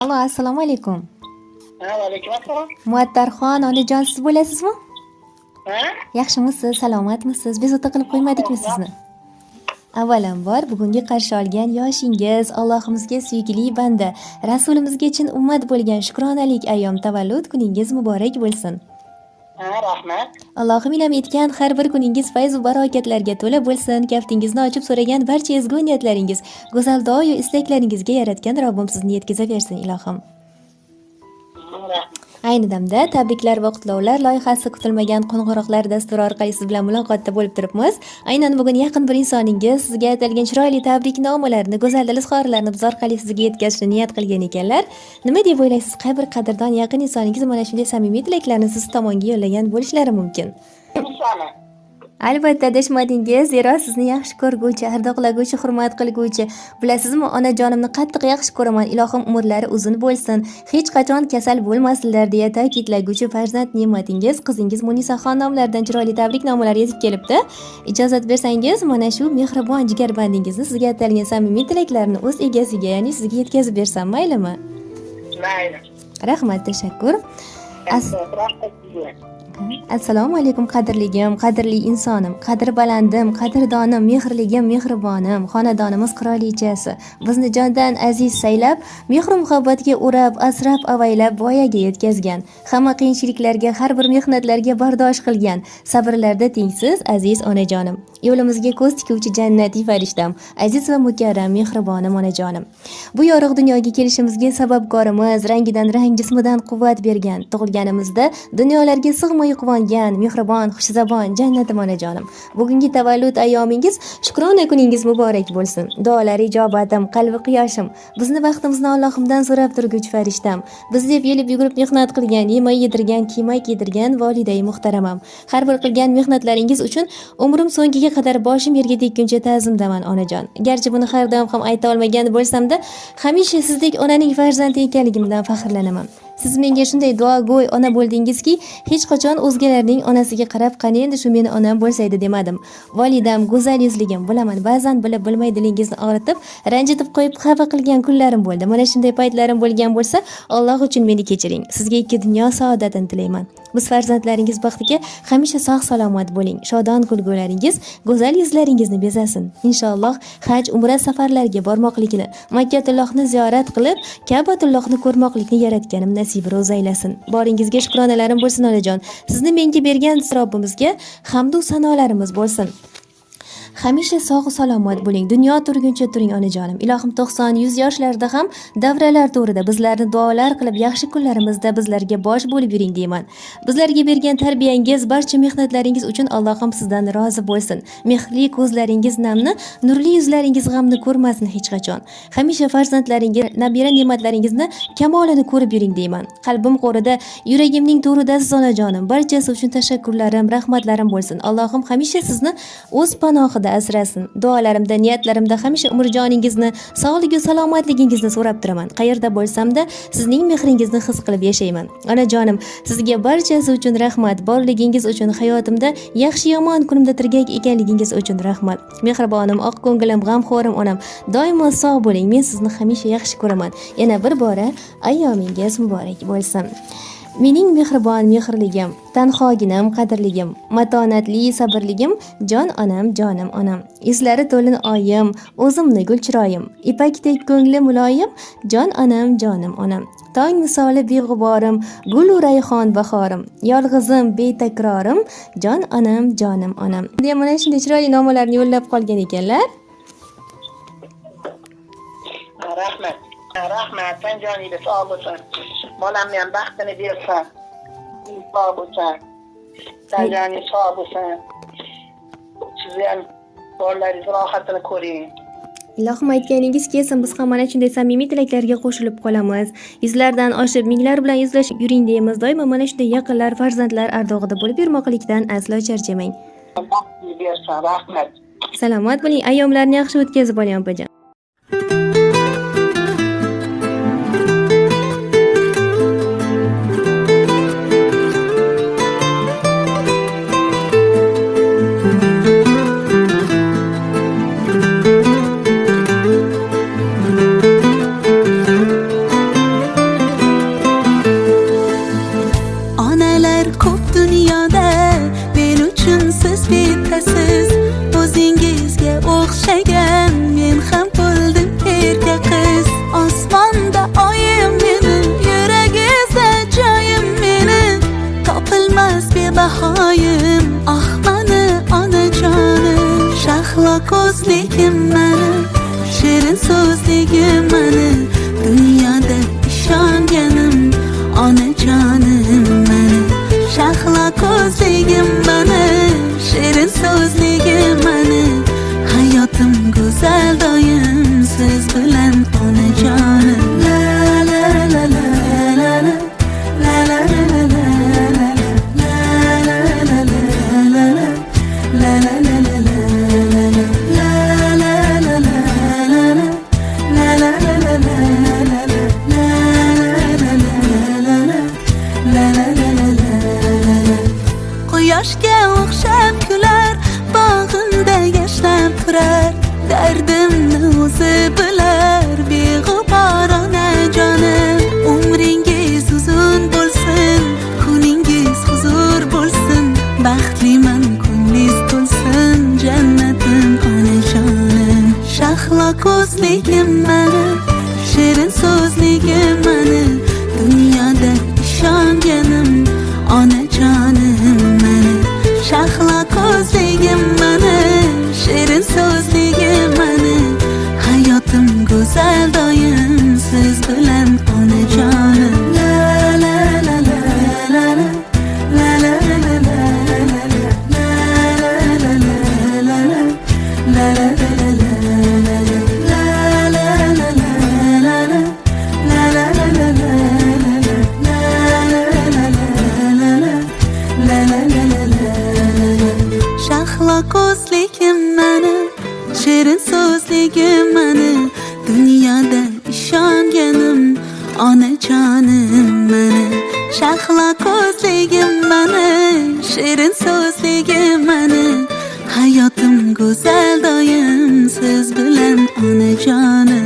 Allo, assalomu alaykum. Ha, alaykum assalom. Muattarxon onajon siz bo'lasizmi? Ha? Yaxshimisiz, salomatmisiz? Bezovta qilib qo'ymadikmi sizni? Avvalambor bugungi qarshi olgan yoshingiz, Allohimizga suyukli banda, Rasulimizga chin ummat bo'lgan shukronalik ayyom tavallud kuningiz muborak bo'lsin. Ha, rahmat. Allohim ilhom etgan har bir kuningiz fayz va barokatlarga to'la bo'lsin. Kaftingizni ochib so'ragan barcha ezgu niyatlaringiz, go'zal duo-yu istaklaringizga yaratgan Robbim sizni yetkazaversin ilohim. Rahmat. Ayni damda tabriklar va qutlovlar loyihasi kutilmagan qo'ng'iroqlar dasturi orqali siz bilan muloqotda bo'lib turibmiz. Aynan bugun yaqin bir insoningiz sizga aytilgan chiroyli tabriknomalarni, go'zal izhorlarni biz orqali sizga yetkazishni niyat qilgan ekanlar. Nima deb o'ylaysiz? Qay bir qadrdon yaqin insoningiz mana shunday samimiy tilaklarni siz tomonga yo'llagan bo'lishlari mumkin? Insonni. Albatta adashmadingiz, zero sizni yaxshi ko'rguvchi, ardoqlaguvchi, hurmat qilguvchi. Bilasizmi, onajonimni qattiq yaxshi ko'raman. Ilohim umrlari uzun bo'lsin, hech qachon kasal bo'lmasinlar deya ta'kidlaguvchi farzand ne'matingiz qizingiz Munisaxon nomlaridan chiroyli tabriknomalar yetib kelibdi. Ijozat bersangiz, mana shu mehribon jigarbandingizni sizga atalgan samimiy tilaklarni o'z egasiga, ya'ni sizga yetkazib bersam, maylimi? Mayli. Rahmat, tashakkur. Rahmat sizga. Assalomu alaykum qadrligim, qadrli insonim, qadri balandim, qadrdonim, mehrligim, mehribonim, xonadonimiz qirolichasi. Bizni jondan aziz saylab, mehr muhabbatga o'rab, asrab, avaylab voyaga yetkazgan. Hamma qiyinchiliklarga, har bir mehnatlarga bardosh qilgan. Sabrlarda tengsiz aziz onajonim. Yo'limizga ko'z tikuvchi jannatiy farishtam, aziz va mukarram mehribonim onajonim. Bu yorug' dunyoga kelishimizga sababkorimiz, rangidan rang, jismidan quvvat bergan. Tug'ilganimizda dunyolarga sig'may quvongan, mehribon, xushzabon jannatim onajonim. Bugungi tavallud ayyomingiz shukrona kuningiz muborak bo'lsin. Duolar ijobatim, qalbi quyoshim, bizni vaqtimizni Allohimdan so'rab turguchi farishtam. Biz deb yelib yugurib mehnat qilgan, yemay yedirgan, kiymay kiydirgan voliday muhtaramam. Har bir qilgan mehnatlaringiz uchun umrim so'ngiga qadar boshim yerga tekkuncha ta'zimdaman onajon. Garchi buni har doim ham ayta olmagan bo'lsam-da, hamisha sizdek onaning farzandi ekanligimdan faxrlanaman. Siz menga shunday duogo'y ona bo'ldingizki, hech qachon o'zgalarning onasiga qarab, qani endi shu meni onam bo'lsaydi demadim. Volidam, go'zal yuzligim, bilaman, ba'zan bilib bilmay dilingizni og'ritib, ranjitib qo'yib xafa qilgan kunlarim bo'ldi. Mana shunday paytlarim bo'lgan bo'lsa, Alloh uchun meni kechiring. Sizga ikki dunyo saodatini tilayman. Biz farzandlaringiz baxtiga hamisha sog' salomat bo'ling. Shodon kulgularingiz, go'zal yuzlaringizni bezasin. Inshaalloh haj, umra safarlariga bormoqlikni, Makkatullohni ziyorat qilib, Ka'batullohni ko'rmoqlikni yaratganim nasib ro'z aylasin. Boringizga shukronalarim bo'lsin onajon. Sizni menga bergan Robbimizga hamd va sanolarimiz bo'lsin. Hamisha sog' salomat bo'ling. Dunyo turguncha turing onajonim. Ilohim 90-100 yoshlarda ham davralar to'rida bizlarni duolar qilib, yaxshi kunlarimizda bizlarga bosh bo'lib yuring deyman. Bizlarga bergan tarbiyangiz, barcha mehnatlaringiz uchun Allohim sizdan rozi bo'lsin. Mehrli ko'zlaringiz namni, nurli yuzlaringiz g'amni ko'rmasin hech qachon. Hamisha farzandlaringiz, nabira ne'matlaringizni kamolini ko'rib yuring deyman. Qalbim qo'rida, yuragimning to'rida siz onajonim. Barchasi uchun tashakkurlarim, rahmatlarim bo'lsin. Allohim hamisha sizni o'z panohida asrasin. Duolarimda, niyatlarimda hamisha umrjoningizni, sog'lik va salomatligingizni so'rab turaman. Qayerda bo'lsam-da sizning mehringizni his qilib yashayman. Onajonim, sizga barchasi uchun rahmat. Borligingiz uchun, hayotimda yaxshi yomon kunimda tirgak ekanligingiz uchun rahmat. Mehribonim, oq ko'nglim, g'amxo'rim onam, doimo sog' bo'ling. Men sizni hamisha yaxshi ko'raman. Yana bir bora ayyomingiz muborak bo'lsin. Mening mehribon mehrligim, tanhoginam, qadrligim, matonatli sabrligim, jon onam, jonim onam. Eslari to'lin oyim, o'zimni gul chiroyim, ipakdek ko'ngli muloyim, jon onam, jonim onam. Tong misoli beg'uborim, gul u rayhon bahorim, yolg'izim betakrorim, jon onam, jonim onam. Deya mana shunday chiroyli nomalarni yo'llab qolgan ekanlar. Rahmat. Rahmat. Sen joningda sog' bo'lsin. Bolamni ham baxtini bersin. Sog' bo'lsin. Sen joningiz sog' bo'lsin. Siz ham bolalaringiz rohatini ko'ring. Ilohim aytganingiz kelsin, biz ham mana shunday samimiy tilaklarga qo'shilib qolamiz. Yuzlardan oshib, minglar bilan yuzlashib yuring deymiz. Doimo mana shunday yaqinlar, farzandlar ardog'ida bo'lib yurmoqlikdan aslo charchamang. Baxtini bersin. Rahmat. Salomat bo'ling, ayyomlarni yaxshi o'tkazib oling opajon. Şahla ko'zligim mani, shirin so'zligim mani, dunyoda ishonganim onajonim mani. Shahla ko'zligim mani, shirin so'zligim mani, hayotim go'zal doim siz bilan onajonim. La la la la la la la la la la la la la la Quyoshga o'xshab kular, bog'imda yashnab turar, dardimni o'zi bilar, beg'ubor onajonim. Umringiz uzun bo'lsin, kuningiz huzur bo'lsin, baxtliman ko'nglingiz to'lsin, jannatim onajonim. Shahlo ko'zligim mani, shirin so'zligim mani, dunyoda ishonganim onajonim mani. Shahlo ko'zligim mani, shirin so'zligim mani, hayotim go'zal doim siz bilan onajonim. La la la la la la la la la la Shahlo ko'zligim mani, shirin so'zligim mani, dunyoda ishonganim onajonim mani. Shahlo ko'zligim mani, shirin so'zligim mani, hayotim go'zal doim siz bilan onajonim.